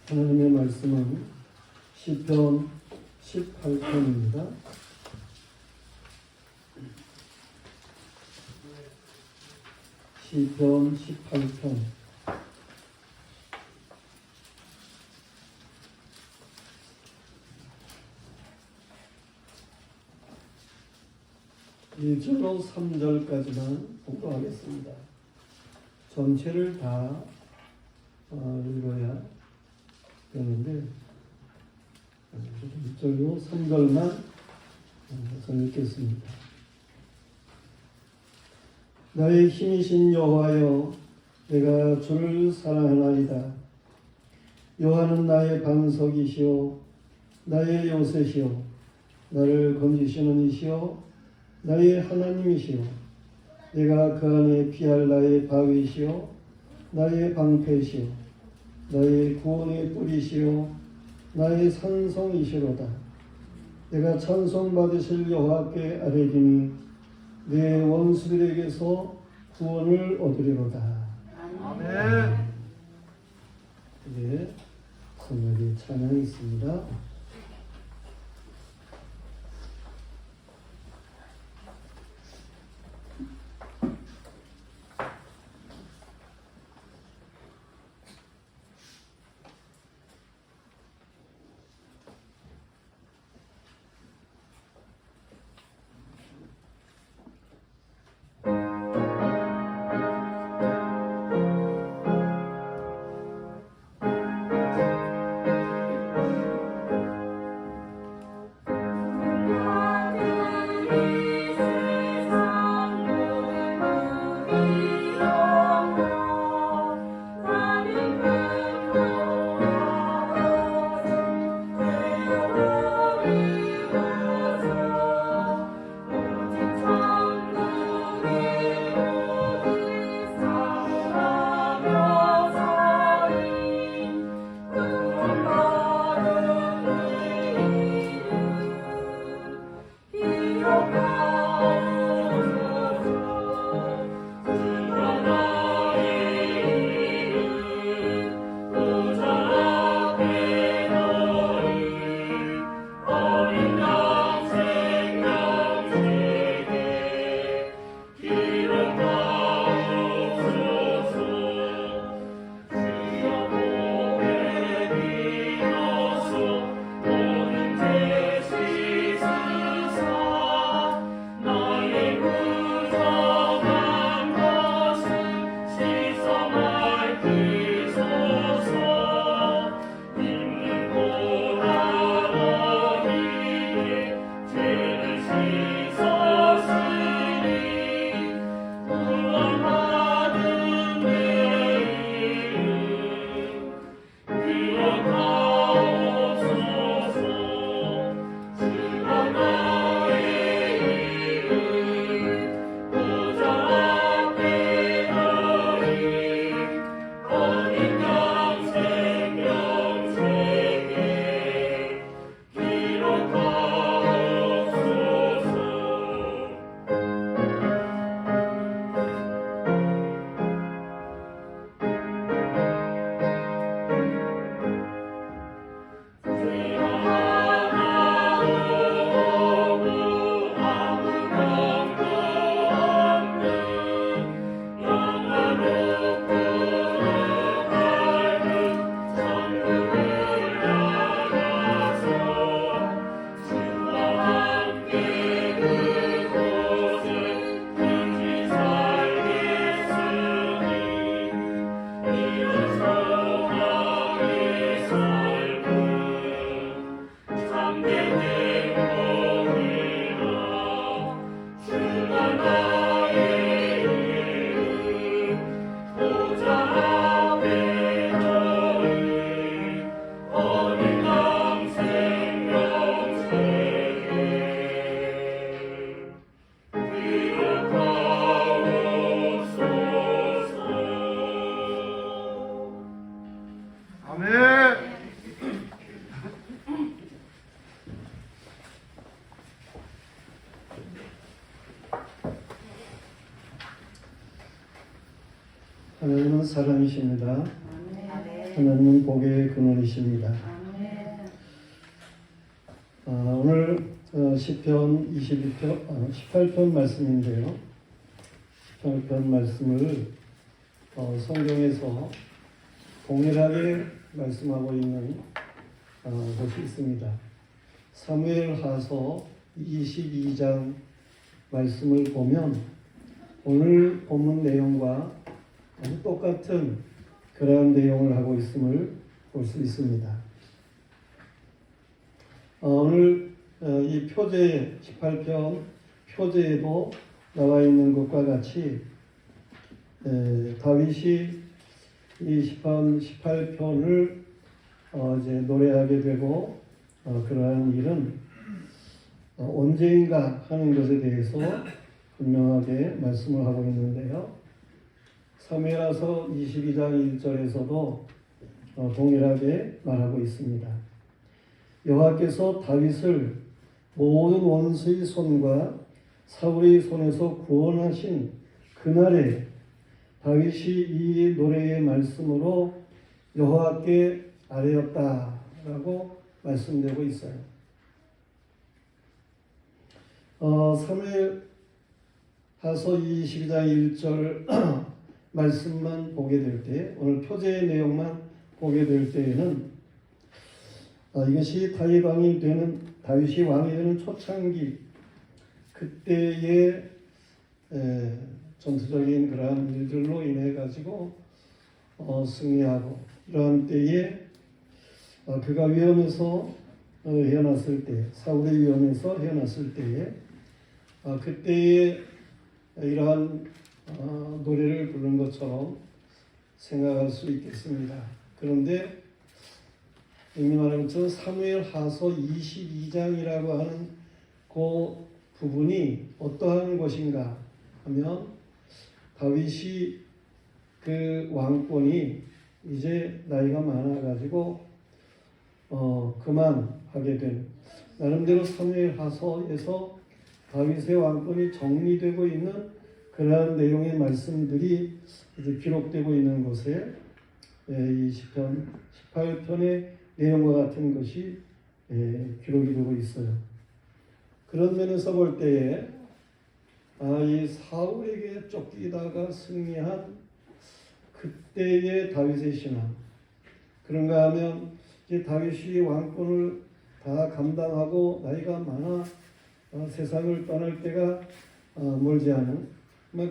하나님의 말씀은 시편 18편입니다. 시편 18편. 이 1절로 3절까지만 공부하겠습니다. 전체를 다 읽어야 되는데 1절로 3절만 읽겠습니다. 나의 힘이신 여호와여, 내가 주를 사랑하나이다. 여호와는 나의 반석이시오, 나의 요새시오, 나를 건지시는 이시오, 나의 하나님이시오. 내가 그 안에 피할 나의 바위시오, 나의 방패시오, 나의 구원의 뿌리시오, 나의 산성이시로다. 내가 찬송받으실 여호와께 아뢰리니 내 원수들에게서 구원을 얻으리로다. 아멘. 네, 성령의 찬양이 있습니다. 하나님은 사랑이십니다. 하나님은 복의 근원이십니다. 오늘 시편 18편 말씀인데요. 18편 말씀을 성경에서 동일하게 말씀하고 있는 것이 있습니다. 사무엘하서 22장 말씀을 보면 오늘 본문 내용과 아주 똑같은 그러한 내용을 하고 있음을 볼 수 있습니다. 오늘 이 표제에 18편 표제에도 나와 있는 것과 같이 다윗이 이 시편 18편을 이제 노래하게 되고 그러한 일은 언제인가 하는 것에 대해서 분명하게 말씀을 하고 있는데요. 사무엘하서 22장 1절에서도 동일하게 말하고 있습니다. 여호와께서 다윗을 모든 원수의 손과 사울의 손에서 구원하신 그날에 다윗이 이 노래의 말씀으로 여호와께 아뢰었다라고 말씀되고 있어요. 사무엘하서 22장 1절 말씀만 보게 될 때, 오늘 표제의 내용만 보게 될 때에는 이것이 다윗이 왕이 되는 초창기 그때의 전투적인 그러한 일들로 인해 가지고 승리하고 이러한 때에 그가 위험에서 헤어났을 때, 사울의 위험에서 헤어났을 때에 그때에 이러한 노래를 부른 것처럼 생각할 수 있겠습니다. 그런데 이미 말한 것처럼 사무엘하서 22장이라고 하는 그 부분이 어떠한 것인가 하면 다윗이 그 왕권이 이제 나이가 많아가지고 그만하게 된 나름대로 사무엘하서에서 다윗의 왕권이 정리되고 있는 그러한 내용의 말씀들이 이제 기록되고 있는 곳에 이 시편 18편의 내용과 같은 것이 기록이 되고 있어요. 그런 면에서 볼 때에 이 사울에게 쫓기다가 승리한 그때의 다윗의 신앙, 그런가 하면 이제 다윗이 왕권을 다 감당하고 나이가 많아 세상을 떠날 때가 멀지 않은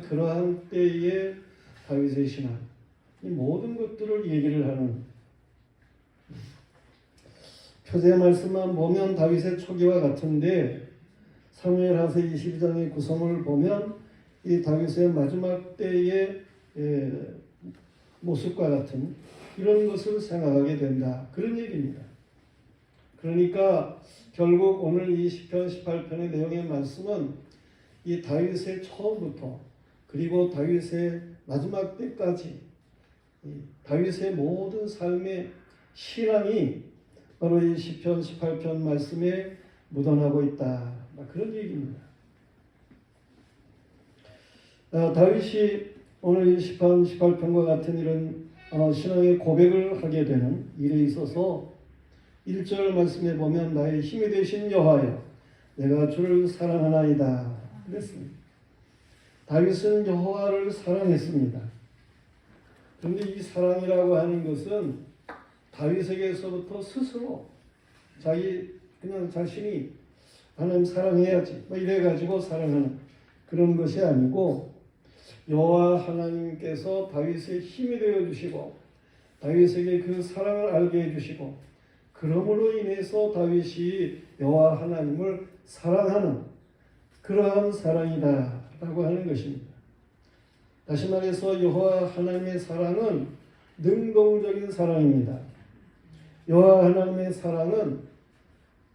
그러한 때의 다윗의 신앙, 이 모든 것들을 얘기를 하는 표제 말씀만 보면 다윗의 초기와 같은데 사무엘하서 22장의 구성을 보면 이 다윗의 마지막 때의 모습과 같은 이런 것을 생각하게 된다. 그런 얘기입니다. 그러니까 결국 오늘 이 시편 18편의 내용의 말씀은 이 다윗의 처음부터 그리고 다윗의 마지막 때까지 다윗의 모든 삶의 신앙이 바로 이 시편 18편 말씀에 묻어나고 있다. 그런 얘기입니다. 다윗이 오늘 이 시편 18편과 같은 이런 신앙의 고백을 하게 되는 일에 있어서 1절 말씀에 보면 나의 힘이 되신 여호와여 내가 주를 사랑하나이다 그랬습니다. 다윗은 여호와를 사랑했습니다. 그런데 이 사랑이라고 하는 것은 다윗에게서부터 스스로 그냥 자신이 하나님 사랑해야지 이래가지고 사랑하는 그런 것이 아니고 여호와 하나님께서 다윗의 힘이 되어주시고 다윗에게 그 사랑을 알게 해주시고 그러므로 인해서 다윗이 여호와 하나님을 사랑하는 그러한 사랑이다 라고 하는 것입니다. 다시 말해서 여호와 하나님의 사랑은 능동적인 사랑입니다. 여호와 하나님의 사랑은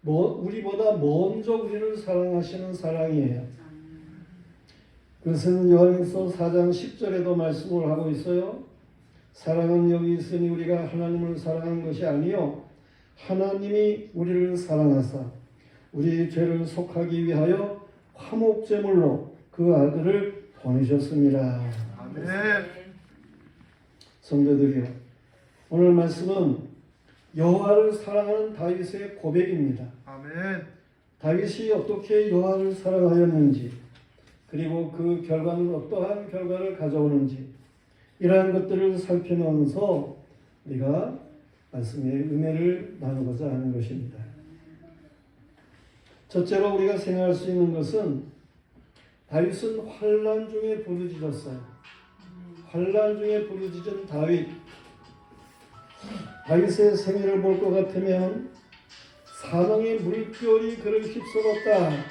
우리보다 먼저 우리를 사랑하시는 사랑이에요. 그것은 요한일서 4장 10절에도 말씀을 하고 있어요. 사랑은 여기 있으니 우리가 하나님을 사랑한 것이 아니요 하나님이 우리를 사랑하사 우리의 죄를 속하기 위하여 화목제물로 그 아들을 보내셨습니다. 아멘. 성도들이요, 오늘 말씀은 여호와를 사랑하는 다윗의 고백입니다. 아멘. 다윗이 어떻게 여호와를 사랑하였는지, 그리고 그 결과는 어떠한 결과를 가져오는지, 이러한 것들을 살펴보면서 우리가 말씀의 은혜를 나누고자 하는 것입니다. 첫째로 우리가 생각할 수 있는 것은 다윗은 환난 중에 부르짖었어요. 환난 중에 부르짖은 다윗. 다윗의 생애를 볼 것 같으면 사망의 물결이 그를 휩쓸었다,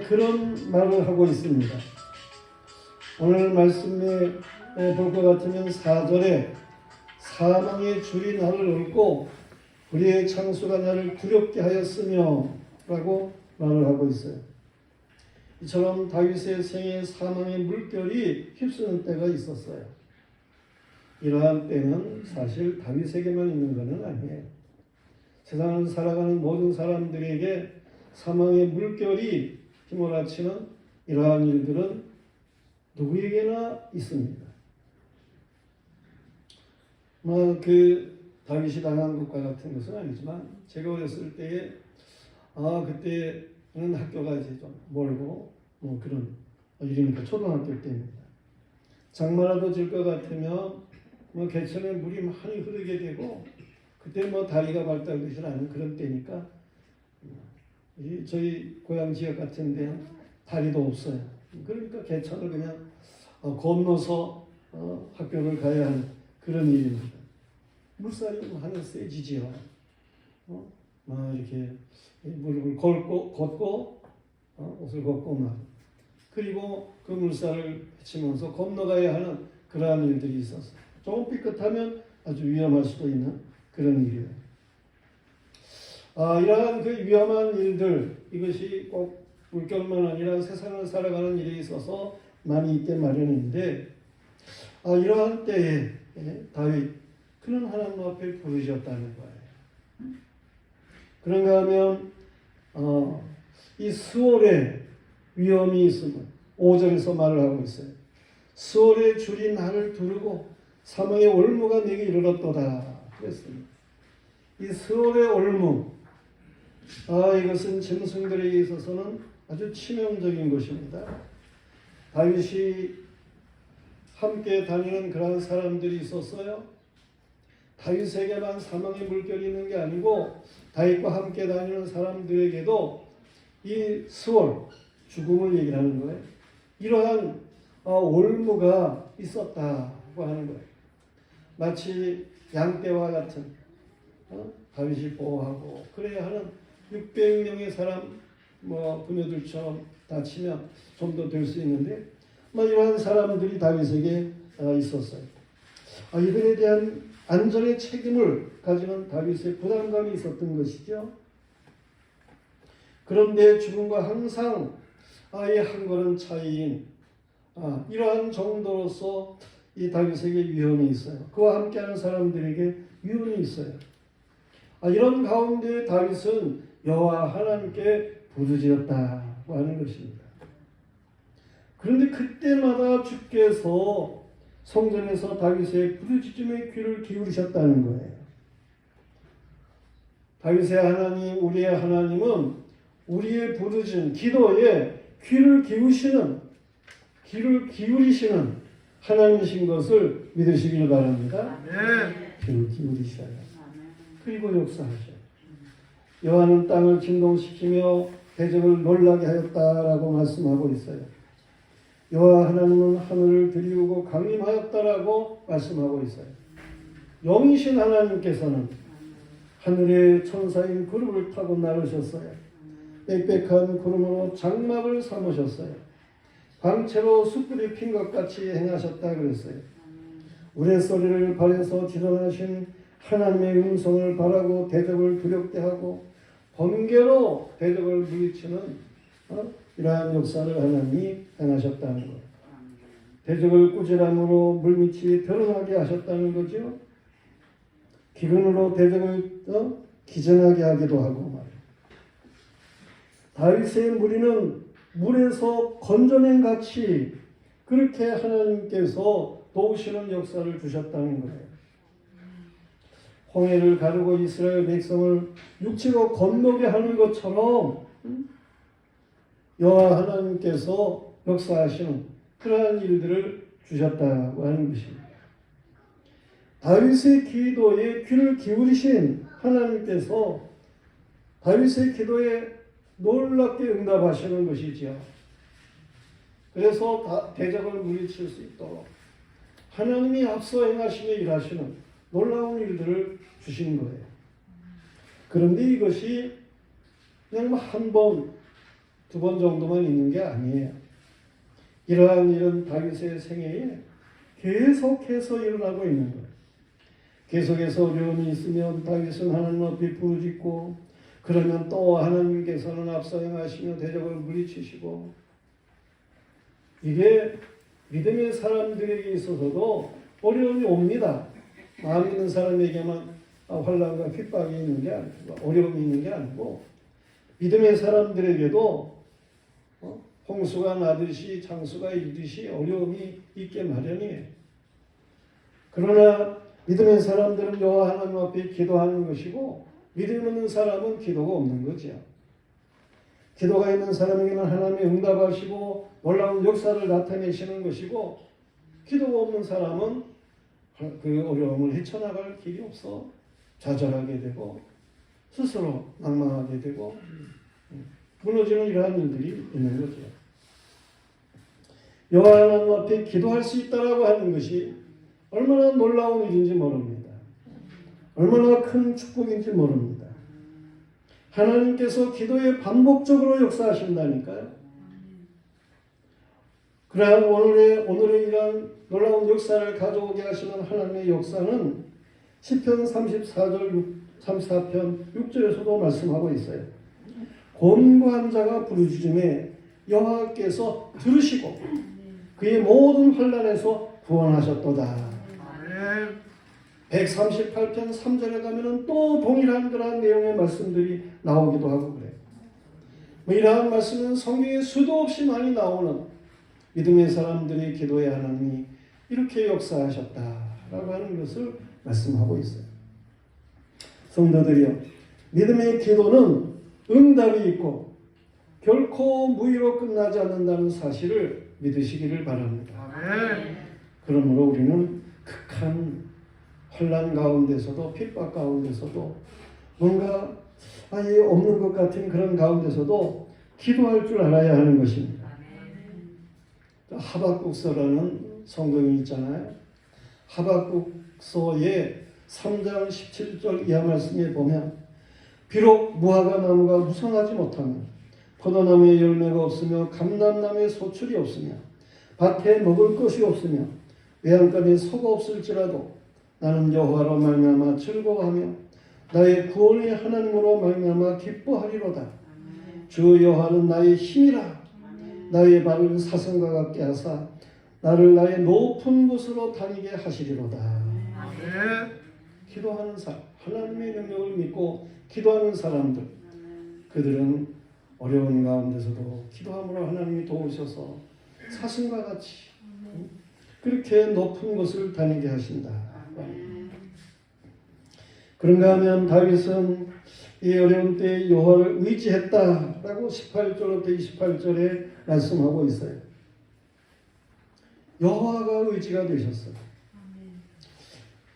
그런 말을 하고 있습니다. 오늘 말씀에 볼 것 같으면 4절에 사망의 줄이 나를 얽고 우리의 창수가 나를 두렵게 하였으며 라고 말을 하고 있어요. 이처럼 다윗의 생에 사망의 물결이 휩쓰는 때가 있었어요. 이러한 때는 사실 다윗에게만 있는 것은 아니에요. 세상을 살아가는 모든 사람들에게 사망의 물결이 휘몰아치는 이러한 일들은 누구에게나 있습니다. 다윗이 당한 것과 같은 것은 아니지만, 제가 어렸을 때에 그때는 학교가 이제 좀 멀고 그런 일이니까 초등학교 때입니다. 장마라도 질 것 같으면 개천에 물이 많이 흐르게 되고, 그때 다리가 발달되지 않은 그런 때니까 저희 고향 지역 같은 데는 다리도 없어요. 그러니까 개천을 그냥 건너서 학교를 가야 하는 그런 일입니다. 물살이 하늘 세지지요. 이렇게 무릎을 걷고 옷을 걷고 그리고 그 물살을 헤치면서 건너가야 하는 그러한 일들이 있었어요. 조금 삐끗하면 아주 위험할 수도 있는 그런 일이에요. 이러한 그 위험한 일들, 이것이 꼭 물결만 아니라 세상을 살아가는 일에 있어서 많이 있게 마련인데, 이러한 때에 다윗, 그는 하나님 앞에 부르짖었다는 거예요. 그런가 하면 이 스월에 위험이 있음을 5절에서 말을 하고 있어요. 스월의 줄이 나를 두르고 사망의 올무가 내게 이르렀도다 그랬습니다. 이 스월의 올무, 이것은 짐승들에게 있어서는 아주 치명적인 것입니다. 다윗이 함께 다니는 그런 사람들이 있었어요. 다윗에게만 사망의 물결이 있는 게 아니고 다윗과 함께 다니는 사람들에게도 이 스월, 죽음을 얘기하는 거예요. 이러한 올무가 있었다고 하는 거예요. 마치 양떼와 같은 다윗이 보호하고 그래야 하는 600명의 사람 부녀들처럼 다치면 좀 더 될 수 있는데 이러한 사람들이 다윗에게 있었어요. 이들에 대한 안전의 책임을 가지는 다윗의 부담감이 있었던 것이죠. 그런데 죽음과 항상 한 걸음 차이인 이러한 정도로서 이 다윗에게 위험이 있어요. 그와 함께하는 사람들에게 위험이 있어요. 이런 가운데 다윗은 여호와 하나님께 부르짖었다고 하는 것입니다. 그런데 그때마다 주께서 성전에서 다윗의 부르짖음에 귀를 기울이셨다는 거예요. 다윗의 하나님, 우리의 하나님은 우리의 부르짖음, 기도에 귀를 기울이시는 하나님이신 것을 믿으시길 바랍니다. 귀를 기울이셔요. 그리고 역사하셔요. 여호와는 땅을 진동시키며 대적을 놀라게 하였다라고 말씀하고 있어요. 여호와 하나님은 하늘을 들이우고 강림하였다라고 말씀하고 있어요. 영이신 하나님께서는 하늘의 천사인 구름을 타고 나르셨어요. 빽빽한 구름으로 장막을 삼으셨어요. 광채로 숯불이 핀 것 같이 행하셨다 그랬어요. 우레소리를 발해서 지존하신 하나님의 음성을 바라고 대적을 두렵게 하고 번개로 대적을 물리치는 이러한 역사를 하나님이 행하셨다는 것. 대적을 꾸지람으로 물밑이 드러나게 하셨다는 거죠. 기근으로 대적을 기전하게 하기도 하고 말이에요. 다윗의 무리는 물에서 건져낸 같이 그렇게 하나님께서 도우시는 역사를 주셨다는 거예요. 홍해를 가르고 이스라엘 백성을 육지로 건너게 하는 것처럼 여호와 하나님께서 역사하시는 그러한 일들을 주셨다고 하는 것입니다. 다윗의 기도에 귀를 기울이신 하나님께서 다윗의 기도에 놀랍게 응답하시는 것이지요. 그래서 대적을 물리칠 수 있도록 하나님이 앞서 행하시며 일하시는 놀라운 일들을 주신 거예요. 그런데 이것이 그냥 한 번, 두 번 정도만 있는 게 아니에요. 이러한 일은 다윗의 생애에 계속해서 일어나고 있는 거예요. 계속해서 어려움이 있으면 다윗은 하나님 앞에 부르짖고, 그러면 또 하나님께서는 앞서 행하시며 대적을 물리치시고, 이게 믿음의 사람들에게 있어서도 어려움이 옵니다. 마음 있는 사람에게만 환난과 핍박이 있는 게 아니고, 어려움이 있는 게 아니고, 믿음의 사람들에게도 홍수가 나듯이 창수가 일듯이 어려움이 있게 마련이에요. 그러나 믿음의 사람들은 여호와 하나님 앞에 기도하는 것이고, 믿음 없는 사람은 기도가 없는 거죠. 기도가 있는 사람에게는 하나님이 응답하시고 놀라운 역사를 나타내시는 것이고, 기도가 없는 사람은 그 어려움을 헤쳐나갈 길이 없어 좌절하게 되고 스스로 낭망하게 되고 무너지는 이러한 일들이 있는 거죠. 여호와 하나님 앞에 기도할 수 있다라고 하는 것이 얼마나 놀라운 일인지 모릅니다. 얼마나 큰 축복인지 모릅니다. 하나님께서 기도에 반복적으로 역사하신다니까요. 그러한 오늘의 이러한 놀라운 역사를 가져오게 하시는 하나님의 역사는 시편 34편 6절에서도 말씀하고 있어요. 곤고한 자가 부르짖음에 여호와께서 들으시고 그의 모든 환난에서 구원하셨도다. 138편 3절에 가면은 또 동일한 그러한 내용의 말씀들이 나오기도 하고 그래요. 이러한 말씀은 성경에 수도 없이 많이 나오는 믿음의 사람들의 기도에 하나님이 이렇게 역사하셨다라고 하는 것을 말씀하고 있어요. 성도들이여, 믿음의 기도는 응답이 있고 결코 무의로 끝나지 않는다는 사실을 믿으시기를 바랍니다. 그러므로 우리는 극한 환난 가운데서도 핍박 가운데서도 뭔가 아예 없는 것 같은 그런 가운데서도 기도할 줄 알아야 하는 것입니다. 하박국서라는 성경이 있잖아요. 하박국서의 3장 17절 이하 말씀에 보면 비록 무화과 나무가 무성하지 못하며 포도나무에 열매가 없으며 감람나무에 소출이 없으며 밭에 먹을 것이 없으며 외양간에 소가 없을지라도 나는 여호와로 말미암아 즐거워하며 나의 구원의 하나님으로 말미암아 기뻐하리로다. 주 여호와는 나의 힘이라. 나의 발을 사슴과 같게 하사 나를 나의 높은 곳으로 다니게 하시리로다. 기도하는 사람, 하나님의 능력을 믿고 기도하는 사람들, 그들은 어려운 가운데서도 기도함으로 하나님이 도우셔서 사슴과 같이 그렇게 높은 곳을 다니게 하신다. 그런가 하면 다윗은 이 어려운 때에 여호와를 의지했다라고 18절부터 28절에 말씀하고 있어요. 여호와가 의지가 되셨어요.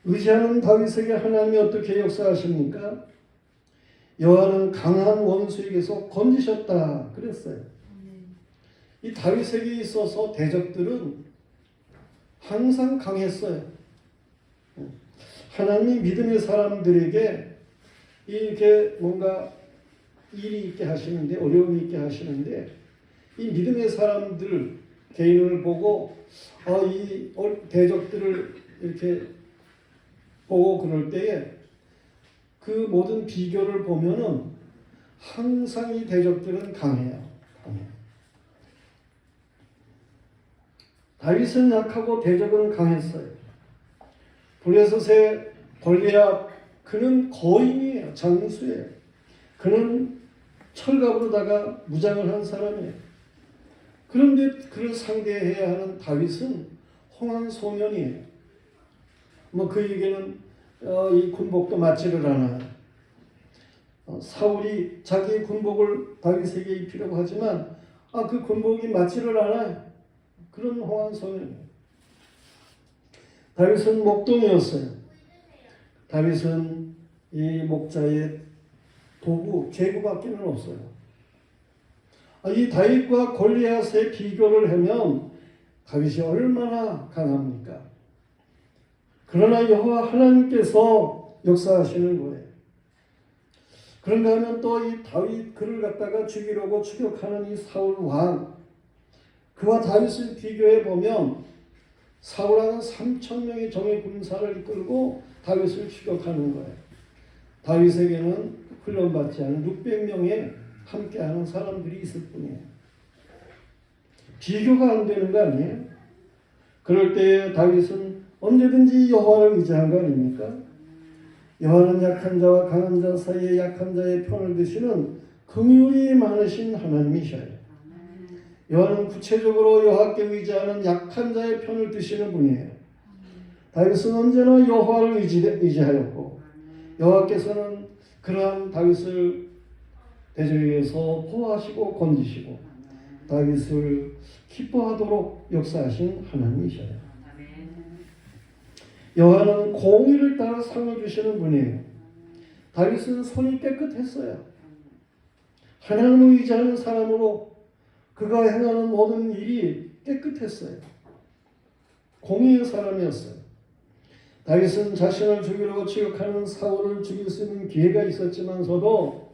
의지하는 다윗에게 하나님이 어떻게 역사하십니까? 여호와는 강한 원수에게서 건지셨다 그랬어요. 이 다윗에게 있어서 대적들은 항상 강했어요. 하나님이 믿음의 사람들에게 이렇게 뭔가 일이 있게 하시는데, 어려움이 있게 하시는데, 이 믿음의 사람들 개인을 보고 이 대적들을 이렇게 보고 그럴 때에 그 모든 비교를 보면은 항상 이 대적들은 강해요. 다윗은 약하고 대적은 강했어요. 블레셋의 골리앗, 그는 거인이에요. 장수예요. 그는 철갑으로다가 무장을 한 사람이에요. 그런데 그를 상대해야 하는 다윗은 홍한 소년이에요. 그에게는 이 군복도 맞지를 않아요. 사울이 자기의 군복을 다윗에게 입히려고 하지만 그 군복이 맞지를 않아요. 그런 호환성이에요. 다윗은 목동이었어요. 다윗은 이 목자의 도구, 제구밖에는 없어요. 이 다윗과 골리앗의 비교를 하면 다윗이 얼마나 강합니까? 그러나 여호와 하나님께서 역사하시는 거예요. 그런가 하면 또 이 다윗 그를 갖다가 죽이려고 추격하는 이 사울 왕, 그와 다윗을 비교해 보면 사울왕은 3,000명의 정예 군사를 이끌고 다윗을 추격하는 거예요. 다윗에게는 훈련받지 않은 600명의 함께하는 사람들이 있을 뿐이에요. 비교가 안 되는 거 아니에요? 그럴 때 다윗은 언제든지 여호와를 의지한 거 아닙니까? 여호와는 약한 자와 강한 자 사이에 약한 자의 편을 드시는 긍휼이 많으신 하나님이셔요. 여호와는 구체적으로 여호와께 의지하는 약한 자의 편을 드시는 분이에요. 다윗은 언제나 여호와를 의지하였고 여호와께서는 그러한 다윗을 대적에서 보호하시고 건지시고 다윗을 기뻐하도록 역사하신 하나님이셔요. 여호와는 공의를 따라 상을 주시는 분이에요. 다윗은 손이 깨끗했어요. 하나님을 의지하는 사람으로 그가 행하는 모든 일이 깨끗했어요. 공의의 사람이었어요. 다윗은 자신을 죽이려고 추격하는 사울을 죽일 수 있는 기회가 있었지만서도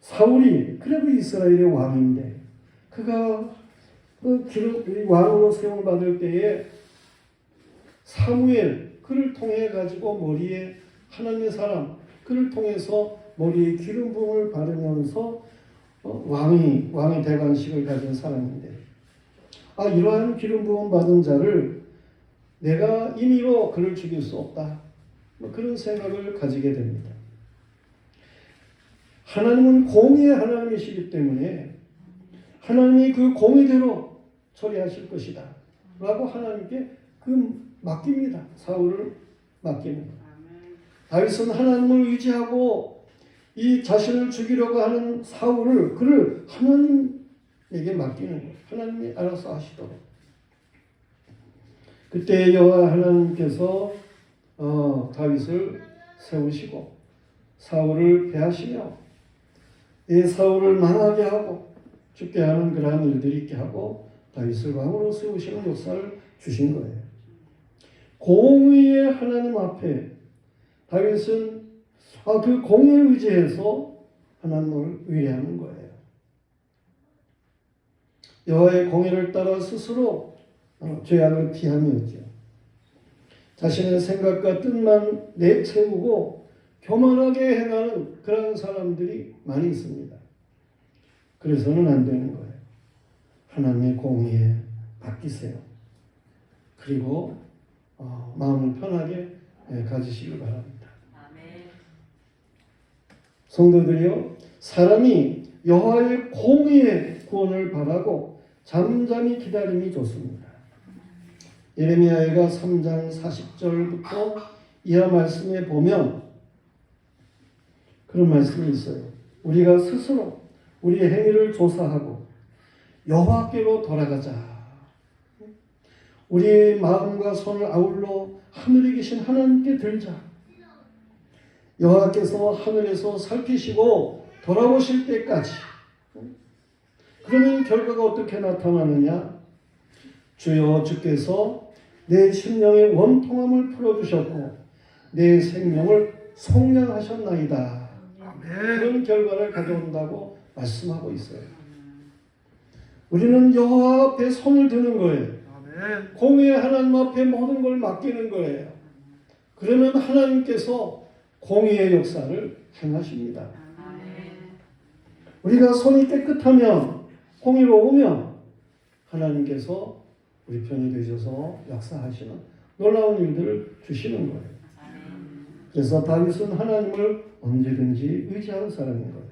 사울이 그래도 이스라엘의 왕인데 그가 왕으로 세움을 받을 때에 사무엘 그를 통해 가지고 머리에 하나님의 사람 그를 통해서 머리에 기름 부음을 바르면서 왕이 대관식을 가진 사람인데 이러한 기름 부음 받은 자를 내가 임의로 그를 죽일 수 없다. 그런 생각을 가지게 됩니다. 하나님은 공의의 하나님이시기 때문에 하나님이 그 공의대로 처리하실 것이다. 라고 하나님께 맡깁니다. 사울을 맡기는 거예요. 다윗은 하나님을 의지하고 이 자신을 죽이려고 하는 사울을 그를 하나님에게 맡기는 거예요. 하나님이 알아서 하시도록. 그때 여호와 하나님께서 다윗을 세우시고 사울을 패하시며 이 사울을 망하게 하고 죽게 하는 그러한 일들이 있게 하고 다윗을 왕으로 세우시는 역사를 주신 거예요. 공의의 하나님 앞에 다윗은 그 공의에 의지해서 하나님을 의뢰하는 거예요. 여호와의 공의를 따라 스스로 죄악을 피함이었죠. 자신의 생각과 뜻만 내세우고 교만하게 행하는 그런 사람들이 많이 있습니다. 그래서는 안 되는 거예요. 하나님의 공의에 맡기세요. 그리고 마음을 편하게 가지시길 바랍니다. 성도들이요, 사람이 여호와의 공의의 구원을 바라고 잠잠히 기다림이 좋습니다. 예레미야가 3장 40절부터 이하 말씀에 보면 그런 말씀이 있어요. 우리가 스스로 우리의 행위를 조사하고 여호와께로 돌아가자. 우리의 마음과 손을 아울러 하늘에 계신 하나님께 들자. 여호와께서 하늘에서 살피시고 돌아오실 때까지. 그러면 결과가 어떻게 나타나느냐? 주여 주께서 내 심령의 원통함을 풀어주셨고 내 생명을 속량하셨나이다. 그런 결과를 가져온다고 말씀하고 있어요. 우리는 여호와 앞에 손을 드는 거예요. 공의의 하나님 앞에 모든 걸 맡기는 거예요. 그러면 하나님께서 공의의 역사를 행하십니다. 우리가 손이 깨끗하면 공의로우면 하나님께서 우리 편이 되셔서 역사하시는 놀라운 일들을 주시는 거예요. 그래서 다윗은 하나님을 언제든지 의지하는 사람인 거예요.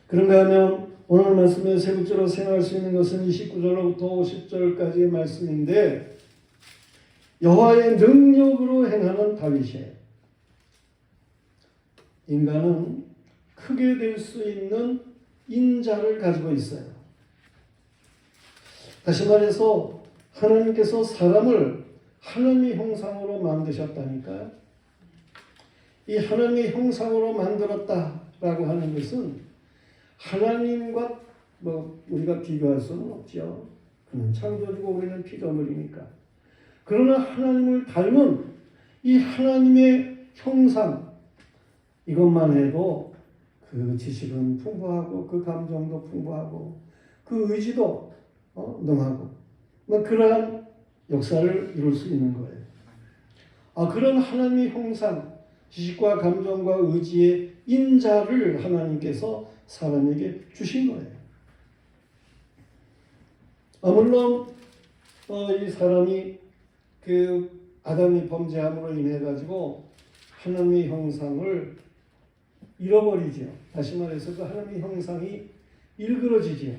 그런가 하면 오늘 말씀에 세 번째로 생각할 수 있는 것은 29절로부터 50절까지의 말씀인데 여호와의 능력으로 행하는 다윗이에요. 인간은 크게 될 수 있는 인자를 가지고 있어요. 다시 말해서 하나님께서 사람을 하나님의 형상으로 만드셨다니까요. 이 하나님의 형상으로 만들었다라고 하는 것은 하나님과 우리가 비교할 수는 없죠. 그는 창조주고 우리는 피조물이니까. 그러나 하나님을 닮은 이 하나님의 형상, 이것만 해도 그 지식은 풍부하고 그 감정도 풍부하고 그 의지도 능하고 그러한 역사를 이룰 수 있는 거예요. 그런 하나님의 형상, 지식과 감정과 의지의 인자를 하나님께서 사람에게 주신 거예요. 물론 이 사람이 아담이 범죄함으로 인해 가지고 하나님의 형상을 잃어버리죠. 다시 말해서 그 하나님의 형상이 일그러지죠.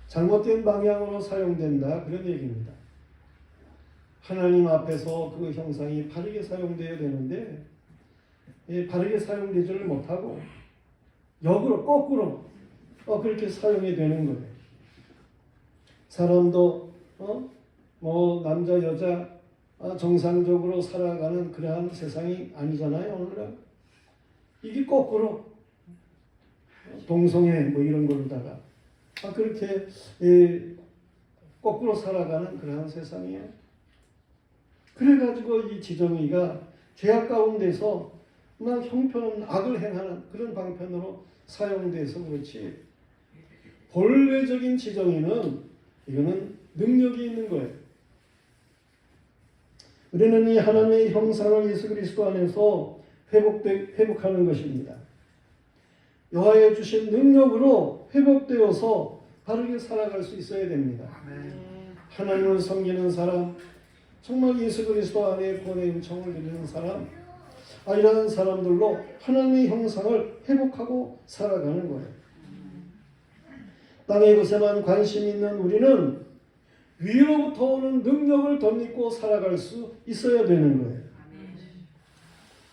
잘못된 방향으로 사용된다, 그런 얘기입니다. 하나님 앞에서 그 형상이 바르게 사용되어야 되는데 바르게 사용되지를 못하고 역으로 거꾸로 그렇게 사용이 되는 거예요. 사람도 남자 여자 정상적으로 살아가는 그러한 세상이 아니잖아요. 오늘날 이게 거꾸로 동성애 이런 걸로다가 그렇게 거꾸로 살아가는 그러한 세상이에요. 그래가지고 이 지정의가 죄악 가운데서 형편 악을 행하는 그런 방편으로 사용돼서 그렇지, 본래적인 지정의는 이거는 능력이 있는 거예요. 우리는 이 하나님의 형상을 예수 그리스도 안에서 회복하는 것입니다. 여호와의 주신 능력으로 회복되어서 바르게 살아갈 수 있어야 됩니다. 하나님을 섬기는 사람, 정말 예수 그리스도 안에 구원의 은총을 누리는 사람, 이러한 사람들로 하나님의 형상을 회복하고 살아가는 거예요. 땅의 것에만 관심 있는 우리는 위로부터 오는 능력을 덧입고 살아갈 수 있어야 되는 거예요.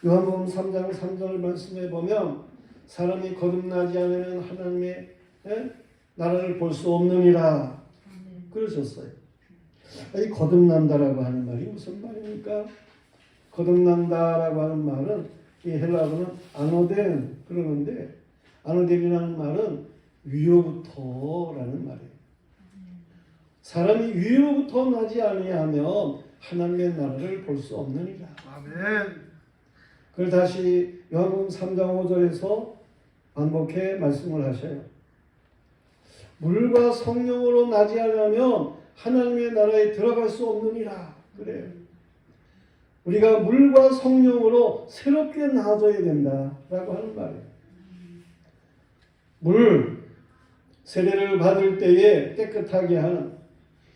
요한복음 3장 3절 말씀에 보면 사람이 거듭나지 않으면 하나님의 나라를 볼 수 없느니라 그러셨어요. 이 거듭난다라고 하는 말이 무슨 말입니까? 거듭난다라고 하는 말은 이 헬라어는 아노덴 그러는데, 아노덴이라는 말은 위로부터라는 말이에요. 사람이 위로부터 나지 아니하면 하나님의 나라를 볼 수 없느니라. 아멘. 그걸 다시 요한복음 3장 5절에서 반복해 말씀을 하셔요. 물과 성령으로 나지 않으면 하나님의 나라에 들어갈 수 없느니라. 그래요. 우리가 물과 성령으로 새롭게 나아져야 된다라고 하는 말이에요. 물, 세례를 받을 때에 깨끗하게 하는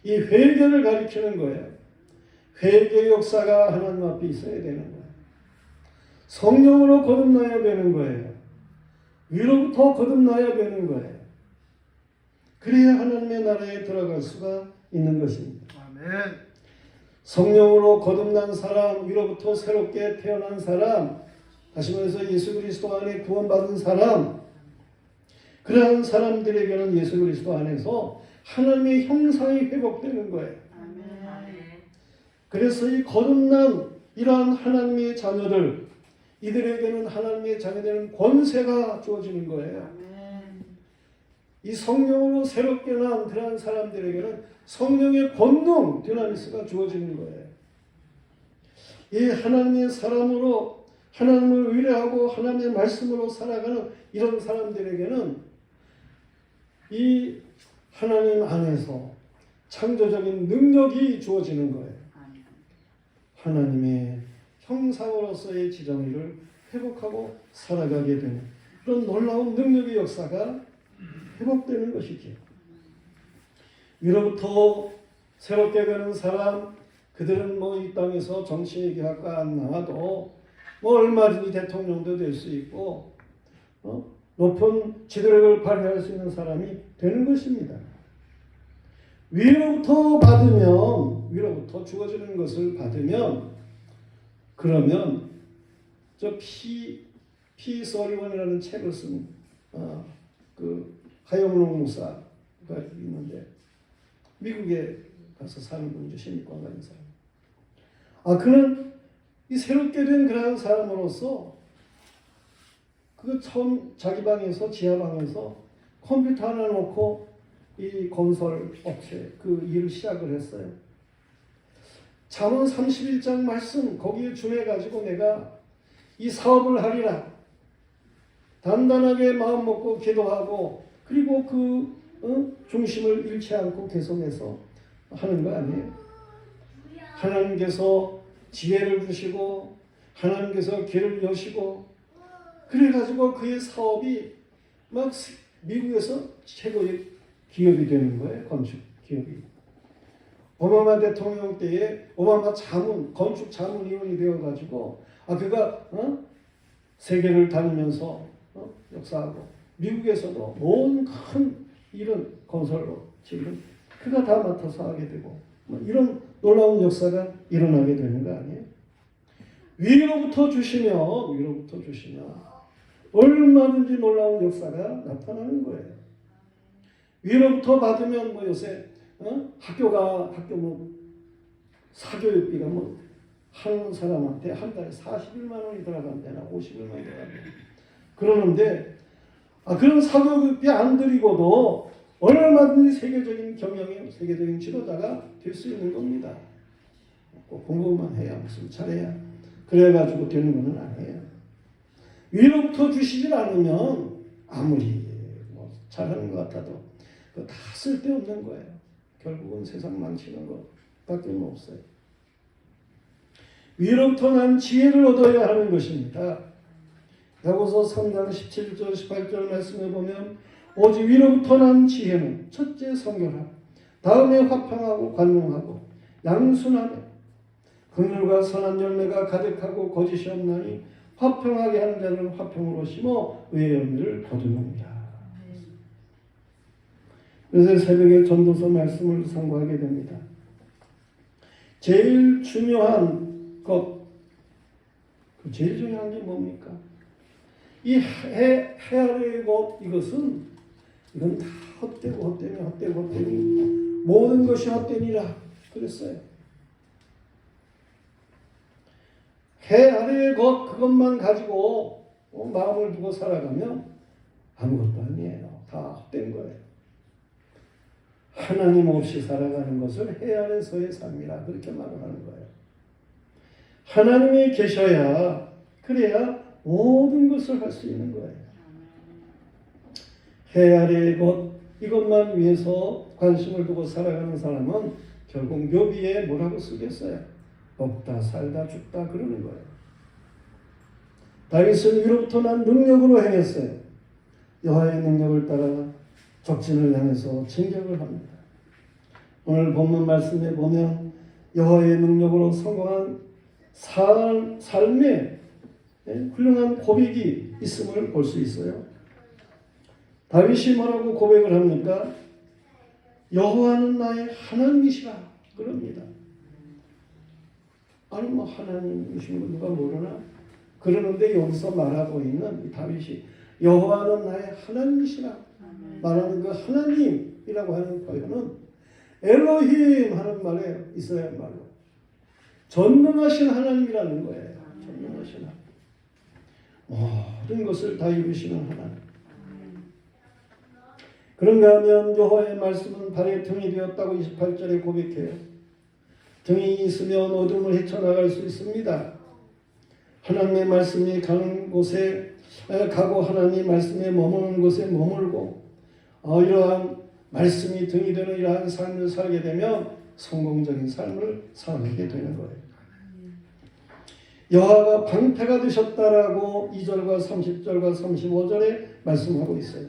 이 회개를 가리키는 거예요. 회개 역사가 하나님 앞에 있어야 되는 거예요. 성령으로 거듭나야 되는 거예요. 위로부터 거듭나야 되는 거예요. 그래야 하나님의 나라에 들어갈 수가 있는 것입니다. 아멘. 성령으로 거듭난 사람, 위로부터 새롭게 태어난 사람, 다시 말해서 예수 그리스도 안에 구원받은 사람, 그러한 사람들에게는 예수 그리스도 안에서 하나님의 형상이 회복되는 거예요. 아멘. 그래서 이 거듭난 이러한 하나님의 자녀들, 이들에게는 하나님의 자녀되는 권세가 주어지는 거예요. 아멘. 이 성령으로 새롭게 난 그러한 사람들에게는 성령의 권능, dynamis가 주어지는 거예요. 이 하나님의 사람으로 하나님을 의뢰하고 하나님의 말씀으로 살아가는 이런 사람들에게는 이 하나님 안에서 창조적인 능력이 주어지는 거예요. 하나님의 형상으로서의 지정의를 회복하고 살아가게 되는 그런 놀라운 능력의 역사가 회복되는 것이죠. 위로부터 새롭게 되는 사람, 그들은 이 땅에서 정치 얘기학과 안 나와도 얼마든지 대통령도 될 수 있고 높은 지도력을 발휘할 수 있는 사람이 되는 것입니다. 위로부터 주어지는 것을 받으면, 그러면 저 P. 서리원이라는 책을 쓴 그 하영롱 목사가 있는데, 미국에 가서 사는 분이죠. 심리과가 사람. 그는 이 새롭게 된 그런 사람으로서 그 처음 자기 방에서, 지하방에서 컴퓨터 하나 놓고 이 건설 업체 그 일을 시작을 했어요. 잠언 31장 말씀 거기에 준해가지고 내가 이 사업을 하리라. 단단하게 마음 먹고 기도하고, 그리고 중심을 잃지 않고 계속해서 하는 거 아니에요. 하나님께서 지혜를 주시고 하나님께서 길을 여시고, 그래가지고 그의 사업이 막 미국에서 최고의 기업이 되는 거예요. 건축 기업이. 오바마 대통령 때에 오바마 건축 자문위원이 되어가지고 그가 세계를 다니면서 역사하고, 미국에서도 모든 큰 이런 건설로 지금 그가 다 맡아서 하게 되고, 이런 놀라운 역사가 일어나게 되는 거 아니에요? 위로부터 주시면 얼마든지 놀라운 역사가 나타나는 거예요. 위로부터 받으면 요새 학교 사교육비가 한 사람한테 한 달에 41만 원이 들어간대나 51만 원이 들어간대. 그러는데 그런 사교육비 안 드리고도 얼마든지 세계적인 경영의 세계적인 지도자가 될 수 있는 겁니다. 꼭 공부만 해야, 무슨 잘해야 그래가지고 되는 것은 아니에요. 위로부터 주시질 않으면 아무리 잘하는 것 같아도 그거 다 쓸데없는 거예요. 결국은 세상 망치는 것밖에 없어요. 위로부터 난 지혜를 얻어야 하는 것입니다. 야고보서 3장 17절 18절 말씀에 보면, 오직 위로부터 난 지혜는 첫째 성결함, 다음에 화평하고 관용하고 양순하며 긍휼과 선한 열매가 가득하고 거짓이 없나니 화평하게 하는 자는 화평으로 심어 의의 열매를 거두느니라. 그래서 새벽에 전도서 말씀을 상고하게 됩니다. 제일 중요한 것, 제일 중요한 게 뭡니까? 이 해 아래의 것, 이건 다 헛되고 모든 것이 헛되니라 그랬어요. 해 아래의 것, 그것만 가지고 마음을 두고 살아가면 아무것도 아니에요. 다 헛된 거예요. 하나님 없이 살아가는 것을 해 아래서의 삶이라 그렇게 말을 하는 거예요. 하나님이 계셔야, 그래야 모든 것을 할 수 있는 거예요. 해 아래의 것, 이것만 위해서 관심을 두고 살아가는 사람은 결국 묘비에 뭐라고 쓰겠어요? 먹다 살다 죽다 그러는 거예요. 다윗은 위로부터 난 능력으로 행했어요. 여호와의 능력을 따라 적진을 향해서 진격을 합니다. 오늘 본문 말씀에 보면 여호와의 능력으로 성공한 삶에 훌륭한 고백이 있음을 볼 수 있어요. 다윗이 뭐라고 고백을 합니까? 여호와는 나의 하나님이시라 그럽니다. 아니 하나님이신 거 누가 모르나? 그러는데 여기서 말하고 있는 이 다윗이 여호와는 나의 하나님이시라 말하는 그 하나님이라고 하는 표현은 엘로힘 하는 말에 이스라엘 말로 전능하신 하나님이라는 거예요. 전능하신 하나님. 모든 것을 다 이루시는 하나님. 그런가 하면 여호와의 말씀은 발에 등이 되었다고 28절에 고백해요. 등이 있으면 어둠을 헤쳐나갈 수 있습니다. 하나님의 말씀이 가는 곳에 가고 하나님의 말씀에 머무는 곳에 머물고 이러한 말씀이 등이 되는 이러한 삶을 살게 되면 성공적인 삶을 살게 되는 거예요. 여호와가 방패가 되셨다라고 2절과 30절과 35절에 말씀하고 있어요.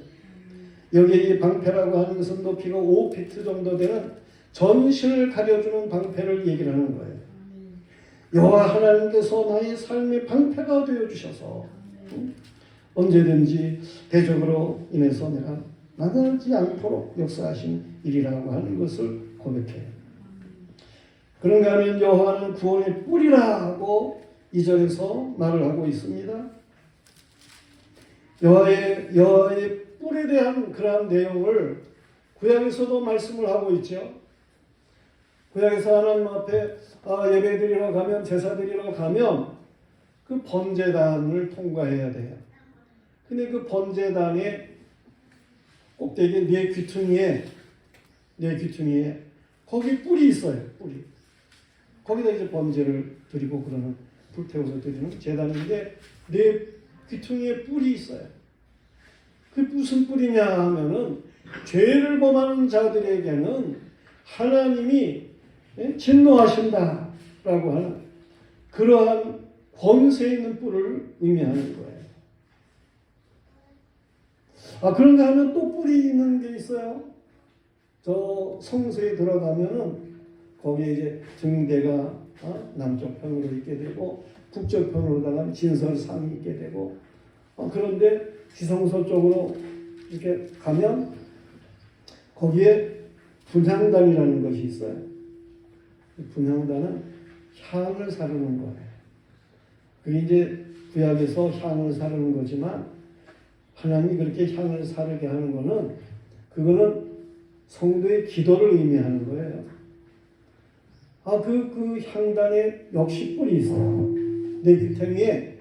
여기에 이 방패라고 하는 것은 높이가 5피트 정도 되는 전신을 가려주는 방패를 얘기를 하는 거예요. 여호와 하나님께서 나의 삶의 방패가 되어주셔서 언제든지 대적으로 인해서 내가 나가지 않도록 역사하신 일이라고 하는 것을 고백해요. 그런가 하면 여호와는 구원의 뿌리라 하고 2절에서 말을 하고 있습니다. 여호와의 뿔에 대한 그러한 내용을 구약에서도 말씀을 하고 있죠. 구약에서 하나님 앞에 예배드리러 가면, 제사드리러 가면 그 번제단을 통과해야 돼요. 근데 그 번제단의 꼭대기 네 귀퉁이에 거기 뿔이 있어요. 뿔이. 거기다 이제 번제를 드리고 그러는, 불태워서 드리는 제단인데 네 귀퉁이에 뿔이 있어요. 그 무슨 뿔이냐 하면은 죄를 범하는 자들에게는 하나님이 진노하신다라고 하는 그러한 권세 있는 뿔을 의미하는 거예요. 그런가 하면 또 뿔이 있는 게 있어요. 저 성소에 들어가면은 거기에 이제 등대가 남쪽 편으로 있게 되고 북쪽 편으로다가 진설상이 있게 되고 그런데 지성소 쪽으로 이렇게 가면 거기에 분향단이라는 것이 있어요. 분향단은 향을 사르는 거예요. 그게 이제 구약에서 향을 사르는 거지만 하나님이 그렇게 향을 사르게 하는 거는 그거는 성도의 기도를 의미하는 거예요. 그 향단에 역시 뿔이 있어요. 내 귀퉁이에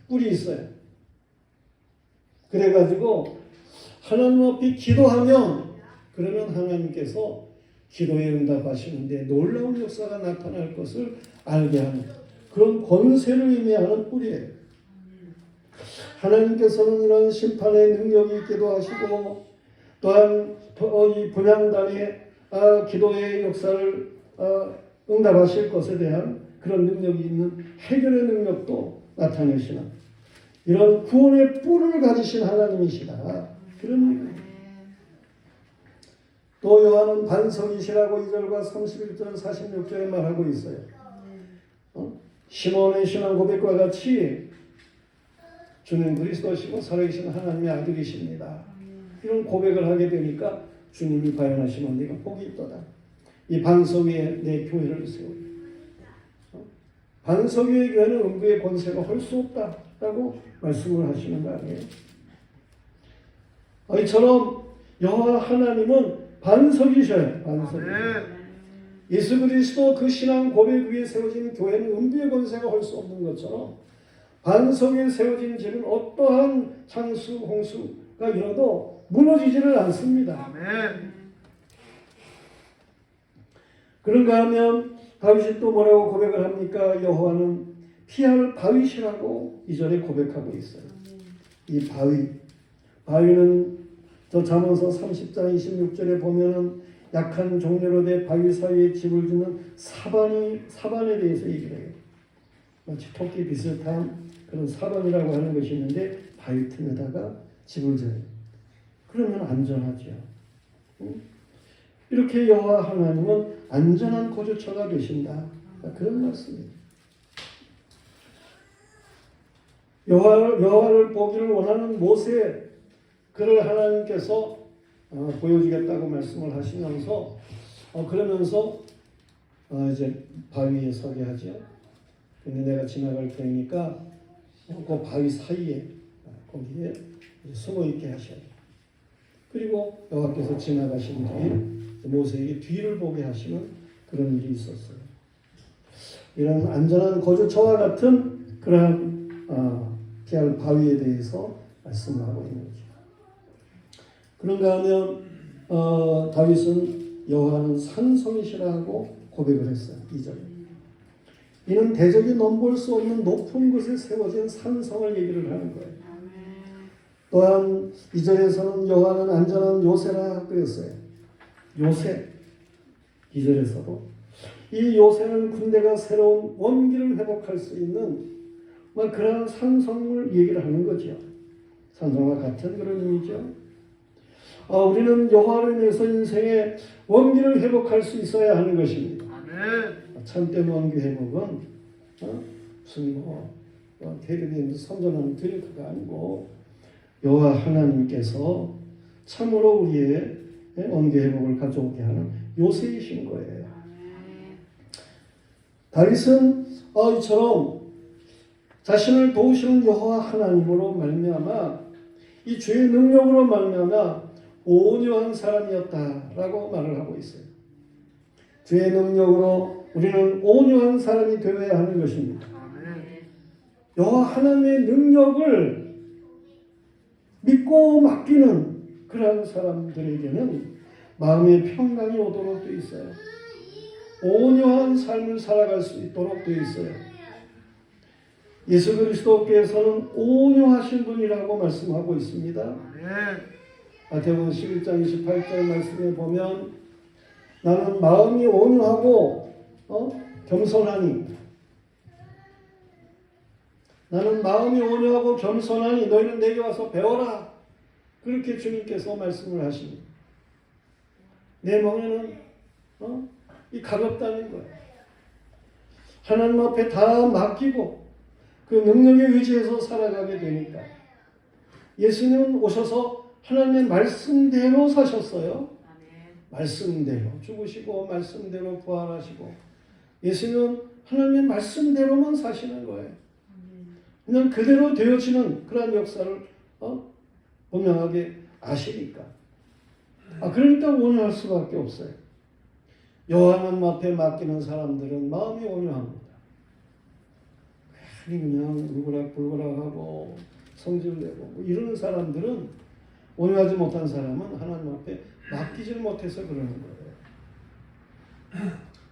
뿔이 있어요. 그래가지고 하나님 앞에 기도하면 그러면 하나님께서 기도에 응답하시는데 놀라운 역사가 나타날 것을 알게 하는 그런 권세를 의미하는 뿔이에요. 하나님께서는 이런 심판의 능력이 있기도 하시고 또한 이 분향단의 기도의 역사를 응답하실 것에 대한 그런 능력이 있는 해결의 능력도 나타내시는 이런 구원의 뿔을 가지신 하나님이시다. 그런 얘기입니다. 또 요한은 반석이시라고 2절과 31절 46절에 말하고 있어요. 시몬의 신앙 고백과 같이 주는 그리스도시고 살아계신 하나님의 아들이십니다. 이런 고백을 하게 되니까 주님이 발견하시면 네가 복이 있도다. 이 반석 위에 내 교회를 세우리. 반석 위의 교회는 음부의 권세가 할 수 없다라고 말씀을 하시는 거 아니에요? 이처럼 여호와 하나님은 반석이셔요. 반석. 예수 그리스도 그 신앙 고백 위에 세워진 교회는 음부의 권세가 할 수 없는 것처럼 반석 위에 세워진 집은 어떠한 창수, 홍수가 일어도 무너지지를 않습니다. 그런가 하면 다윗이 또 뭐라고 고백을 합니까? 여호와는 피할 바위시라고 이전에 고백하고 있어요. 이 바위는 저 잠언서 30장 26절에 보면은 약한 종려로 돼 바위 사이에 집을 짓는 사반에 대해서 얘기를 해요. 마치 토끼 비슷한 그런 사반이라고 하는 것이 있는데 바위 틈에다가 집을 져요. 그러면 안전하죠. 이렇게 여호와 하나님은 안전한 거주처가 되신다. 그런 말씀입니다. 여호와를 보기를 원하는 모세 그를 하나님께서 보여주겠다고 말씀을 하시면서 그러면서 이제 바위에 서게 하죠. 근데 내가 지나갈 테니까 그 바위 사이에 거기에 숨어 있게 하셔요. 그리고 여호와께서 지나가신 뒤에 모세에게 뒤를 보게 하시는 그런 일이 있었어요. 이런 안전한 거주처와 같은 그러한 피할 바위에 대해서 말씀을 하고 있는 거죠. 그런가 하면 다윗은 여호와는 산성이시라고 고백을 했어요. 2절에. 이는 대적이 넘볼 수 없는 높은 곳에 세워진 산성을 얘기를 하는 거예요. 또한 2절에서는 여호와는 안전한 요새라 그랬어요. 요새 2절에서도 이 요새는 군대가 새로운 원기를 회복할 수 있는 그런 산성을 얘기를 하는 거죠. 산성과 같은 그런 의미죠. 우리는 여호와를 위해서 인생의 원기를 회복할 수 있어야 하는 것입니다. 참된 원기 회복은 무슨 텔레비전에서 선전하는 드링크가 아니고 여호와 하나님께서 참으로 우리의 원기 회복을 가져오게 하는 요새이신 거예요. 다윗은 이처럼 자신을 도우시는 여호와 하나님으로 말미암아 이 주의 능력으로 말미암아 온유한 사람이었다라고 말을 하고 있어요. 주의 능력으로 우리는 온유한 사람이 되어야 하는 것입니다. 여호와 하나님의 능력을 믿고 맡기는 그러한 사람들에게는 마음의 평강이 오도록 되어 있어요. 온유한 삶을 살아갈 수 있도록 되어 있어요. 예수 그리스도께서는 온유하신 분이라고 말씀하고 있습니다. 마태복음 11장 28절 말씀에 보면 나는 마음이 온유하고 겸손하니 나는 마음이 온유하고 겸손하니 너희는 내게 와서 배워라. 그렇게 주님께서 말씀을 하십니다. 내 멍에는 이 가볍다는 거예요. 하나님 앞에 다 맡기고 그 능력에 의지해서 살아가게 되니까 예수님은 오셔서 하나님의 말씀대로 사셨어요. 말씀대로 죽으시고 말씀대로 부활하시고 예수님은 하나님의 말씀대로만 사시는 거예요. 그냥 그대로 되어지는 그런 역사를 분명하게 아시니까. 그러니까 온유할 수밖에 없어요. 여호와 하나님 앞에 맡기는 사람들은 마음이 온유합니다. 그냥 울그락불그락하고 성질내고 이러는 사람들은 온유하지 못한 사람은 하나님 앞에 맡기질 못해서 그러는 거예요.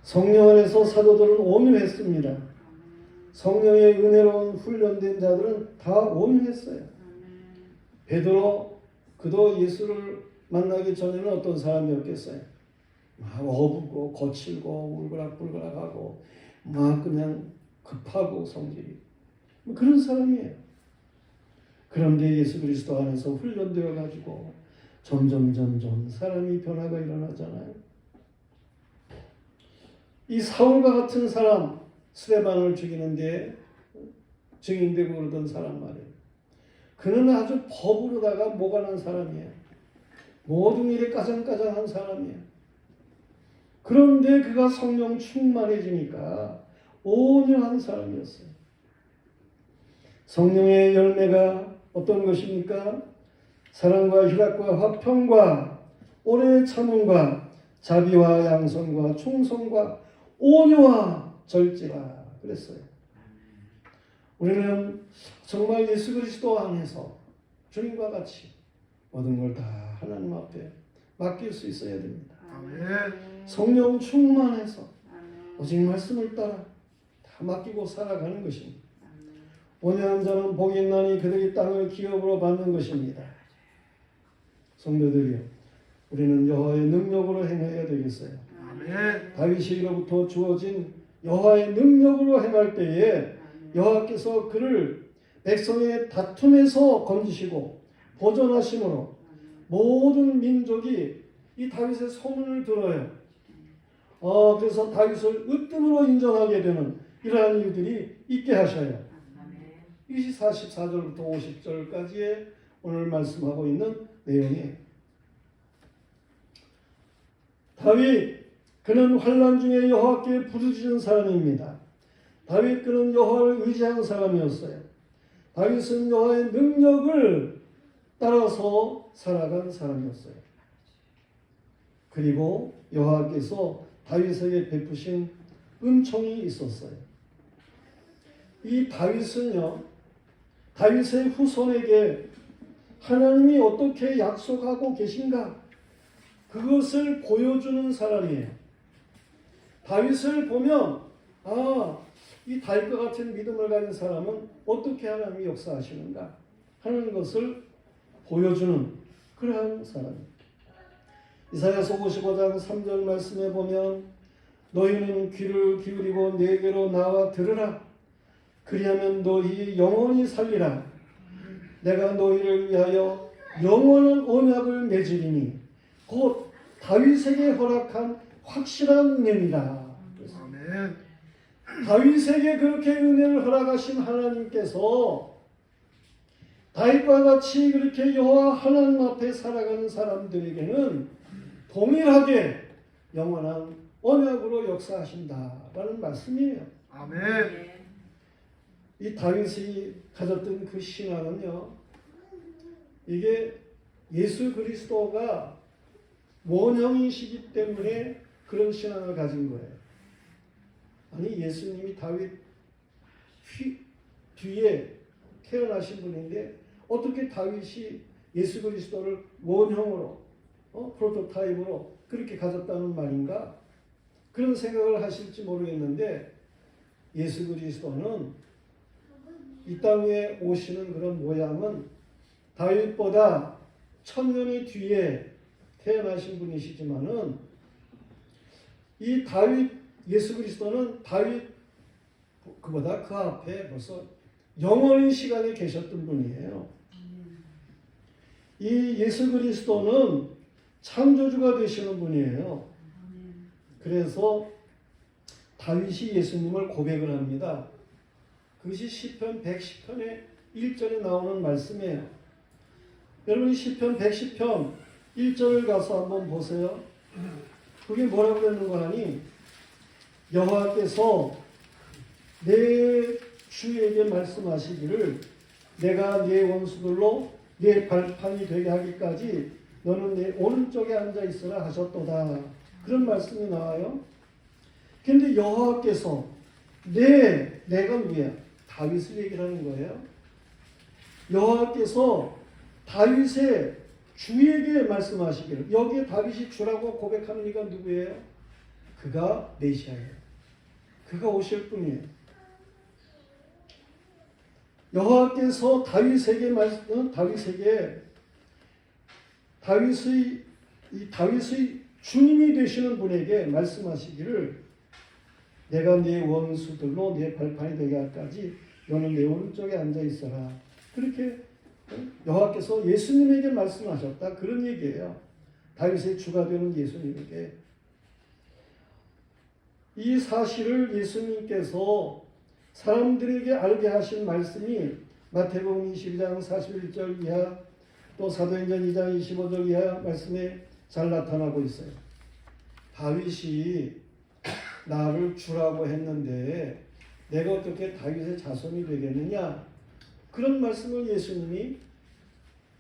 성령 안에서 사도들은 온유했습니다. 성령의 은혜로운 훈련된 자들은 다 온유했어요. 베드로 그도 예수를 만나기 전에는 어떤 사람이었겠어요? 막 어부고 거칠고 울그락불그락하고 막 그냥 급하고 성질이 그런 사람이에요. 그런데 예수 그리스도 안에서 훈련되어 가지고 점점 사람이 변화가 일어나잖아요. 이 사울과 같은 사람 스데반을 죽이는데 증인되고 그러던 사람 말이에요. 그는 아주 법으로다가 모관한 사람이에요. 모든 일에 까장까장한 사람이에요. 그런데 그가 성령 충만해지니까 온유한 사람이었어요. 성령의 열매가 어떤 것입니까? 사랑과 희락과 화평과 오래 참음과 자비와 양선과 충성과 온유와 절제라 그랬어요. 우리는 정말 예수 그리스도 안에서 주님과 같이 모든 걸 다 하나님 앞에 맡길 수 있어야 됩니다. 성령 충만해서 오직 말씀을 따라 다 맡기고 살아가는 것입니다. 온유한 자는 복이 있나니 그들이 땅을 기업으로 받는 것입니다. 성도들이여, 우리는 여호와의 능력으로 행해야 되겠어요. 다윗이로부터 주어진 여호와의 능력으로 행할 때에 여호와께서 그를 백성의 다툼에서 건지시고 보존하심으로 모든 민족이 이 다윗의 소문을 들어요. 그래서 다윗을 으뜸으로 인정하게 되는 이러한 일들이 있게 하셔요. 이것이 44절부터 50절까지의 오늘 말씀하고 있는 내용이에요. 다윗 그는 환난 중에 여호와께 부르짖은 사람입니다. 다윗 그는 여호와를 의지하는 사람이었어요. 다윗은 여호와의 능력을 따라서 살아간 사람이었어요. 그리고 여호와께서 다윗에게 베푸신 은총이 있었어요. 이 다윗은요, 다윗의 후손에게 하나님이 어떻게 약속하고 계신가 그것을 보여주는 사람이에요. 다윗을 보면 이 다윗과 같은 믿음을 가진 사람은 어떻게 하나님이 역사하시는가 하는 것을 보여주는 그러한 사람입니다. 이사야서 55장 3절 말씀에 보면 너희는 귀를 기울이고 내게로 나와 들으라. 그리하면 너희 영원히 살리라. 내가 너희를 위하여 영원한 언약을 맺으리니 곧 다윗에게 허락한 확실한 은혜니라. 다윗에게 그렇게 은혜를 허락하신 하나님께서 다윗과 같이 그렇게 여호와 하나님 앞에 살아가는 사람들에게는 동일하게 영원한 언약으로 역사하신다라는 말씀이에요. 아멘. 이 다윗이 가졌던 그 신앙은요, 이게 예수 그리스도가 원형이시기 때문에 그런 신앙을 가진 거예요. 아니, 예수님이 다윗 뒤에 태어나신 분인데 어떻게 다윗이 예수 그리스도를 원형으로 프로토타입으로 그렇게 가졌다는 말인가? 그런 생각을 하실지 모르겠는데, 예수 그리스도는 이 땅에 오시는 그런 모양은 다윗보다 1000년이 뒤에 태어나신 분이시지만은, 이 다윗, 예수 그리스도는 다윗 그보다 그 앞에 벌써 영원히 시간에 계셨던 분이에요. 이 예수 그리스도는 창조주가 되시는 분이에요. 그래서 다윗이 예수님을 고백을 합니다. 그것이 시편 110편의 1절에 나오는 말씀이에요. 여러분, 시편 110편 1절을 가서 한번 보세요. 그게 뭐라고 되는 거라니, 여호와께서 내 주에게 말씀하시기를 내가 네 원수들로 네 발판이 되게 하기까지 너는 내 오른쪽에 앉아 있으라 하셨도다. 그런 말씀이 나와요. 근데 여호와께서 내가 누구야? 다윗을 얘기를 하는 거예요. 여호와께서 다윗의 주에게 말씀하시기를, 여기에 다윗이 주라고 고백하는 이가 누구예요? 그가 메시아예요. 그가 오실 분이에요. 여호와께서 다윗의 주님이 되시는 분에게 말씀하시기를 내가 네 원수들로 네 발판이 되게 할까지 너는 내 오른쪽에 앉아 있어라. 그렇게 여호와께서 예수님에게 말씀하셨다. 그런 얘기예요. 다윗의 주가 되는 예수님에게. 이 사실을 예수님께서 사람들에게 알게 하신 말씀이 마태복음 22장 41절 이하, 또 사도행전 2장 25절 이하 말씀에 잘 나타나고 있어요. 다윗이 나를 주라고 했는데 내가 어떻게 다윗의 자손이 되겠느냐? 그런 말씀을 예수님이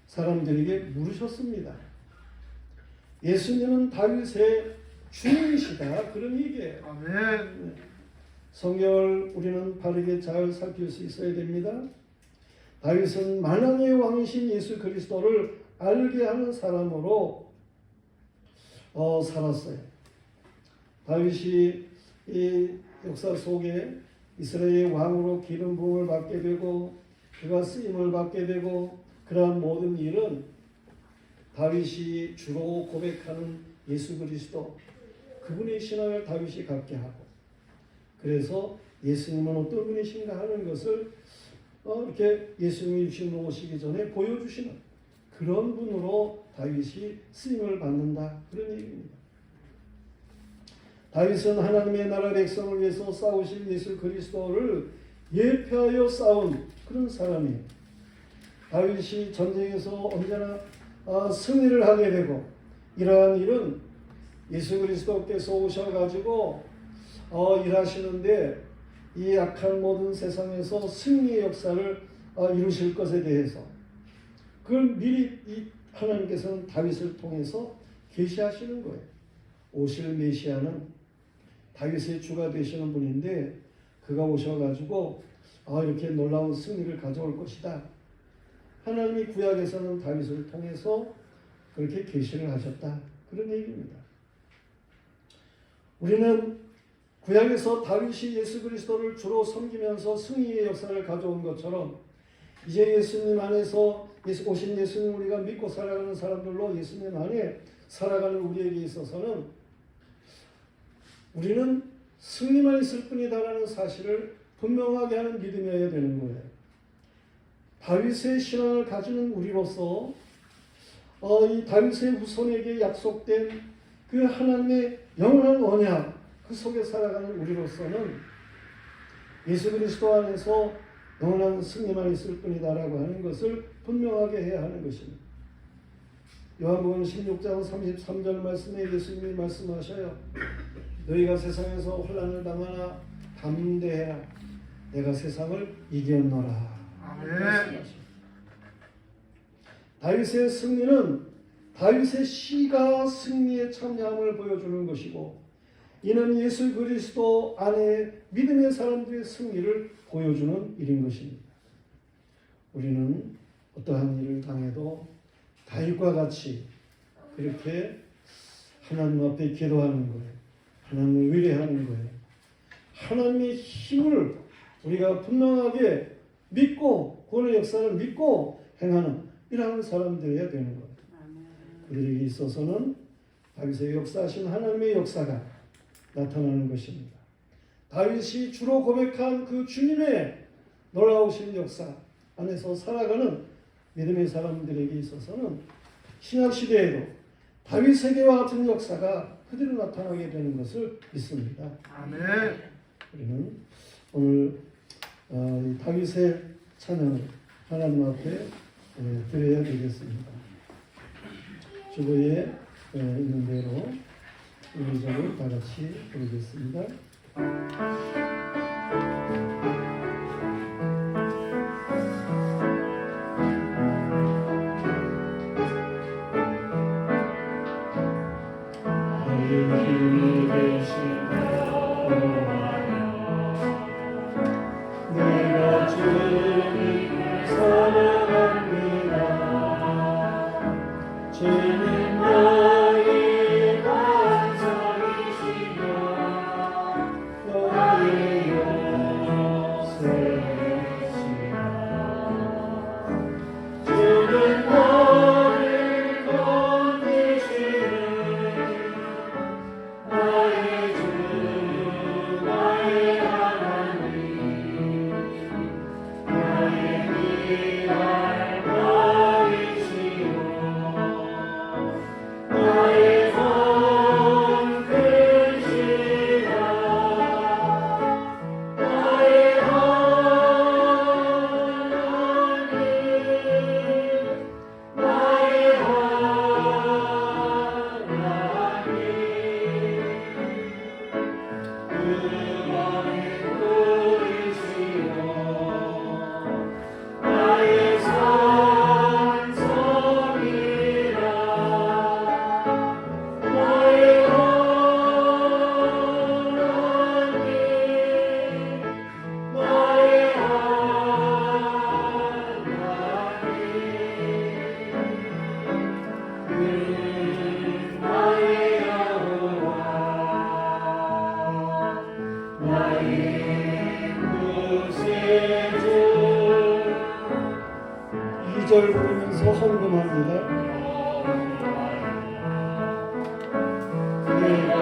사람들에게 물으셨습니다. 예수님은 다윗의 주님이시다. 그런 얘기예요. 아멘. 성경을 우리는 바르게 잘 살필 수 있어야 됩니다. 다윗은 만왕의 왕이신 예수 그리스도를 알게 하는 사람으로 살았어요. 다윗이 이 역사 속에 이스라엘 왕으로 기름 부음을 받게 되고 그가 쓰임을 받게 되고, 그러한 모든 일은 다윗이 주로 고백하는 예수 그리스도, 그분의 신앙을 다윗이 갖게 하고, 그래서 예수님은 어떤 분이신가 하는 것을 이렇게 예수님이 주시러 오시기 전에 보여주시는 그런 분으로 다윗이 쓰임을 받는다. 그런 얘기입니다. 다윗은 하나님의 나라 백성을 위해서 싸우실 예수 그리스도를 예표하여 싸운 그런 사람이에요. 다윗이 전쟁에서 언제나 승리를 하게 되고, 이러한 일은 예수 그리스도께서 오셔가지고 일하시는데 이 악한 모든 세상에서 승리의 역사를 이루실 것에 대해서 그걸 미리 이 하나님께서는 다윗을 통해서 계시하시는 거예요. 오실 메시아는 다윗의 주가 되시는 분인데 그가 오셔가지고 이렇게 놀라운 승리를 가져올 것이다. 하나님이 구약에서는 다윗을 통해서 그렇게 계시를 하셨다. 그런 얘기입니다. 우리는 구약에서 다윗이 예수 그리스도를 주로 섬기면서 승리의 역사를 가져온 것처럼 이제 예수님 안에서 오신 예수님 우리가 믿고 살아가는 사람들로 예수님 안에 살아가는 우리에게 있어서는 우리는 승리만 있을 뿐이다라는 사실을 분명하게 하는 믿음이어야 되는 거예요. 다윗의 신앙을 가지는 우리로서 이 다윗의 후손에게 약속된 그 하나님의 영원한 언약, 그 속에 살아가는 우리로서는 예수 그리스도 안에서 영원한 승리만 있을 뿐이다라고 하는 것을 분명하게 해야 하는 것입니다. 요한복음 16장 33절 말씀에 예수님이 말씀하셔요. 너희가 세상에서 혼란을 당하나 담대해라. 내가 세상을 이겼노라. 아멘. 다윗의 승리는 다윗의 시가 승리의 참여함을 보여주는 것이고, 이는 예수 그리스도 안에 믿음의 사람들의 승리를 보여주는 일인 것입니다. 우리는 어떠한 일을 당해도 다윗과 같이 그렇게 하나님 앞에 기도하는 거예요. 하나님을 의뢰하는 거예요. 하나님의 힘을 우리가 분명하게 믿고, 구원의 역사를 믿고 행하는 이러한 사람들이어야 되는 거예요. 우리에게 있어서는 다윗의 역사하신 하나님의 역사가 나타나는 것입니다. 다윗이 주로 고백한 그 주님의 놀라우신 역사 안에서 살아가는 믿음의 사람들에게 있어서는 신약시대에도 다윗에게와 같은 역사가 그대로 나타나게 되는 것을 믿습니다. 아멘. 우리는 오늘 이 다윗의 찬양을 하나님 앞에 드려야 되겠습니다. 주보에 있는 대로 우리 점을 다 같이 부르겠습니다. 힘이 되신 내가 주님을 사랑합니다. 주님 나의 반석이시며 나의 요새시라. 주는 나를 건지시네. 나의 주 나의 하나님 나의 위할 나이시오. 나의 성 크시라. 나의 하나님 나의 하나님 그만의 보이시오. 나의 산성이라. 나의 하나님 나의 하나님 나의 여호와 나의 구세주. 2절 부르면서 헌금합니다. 내가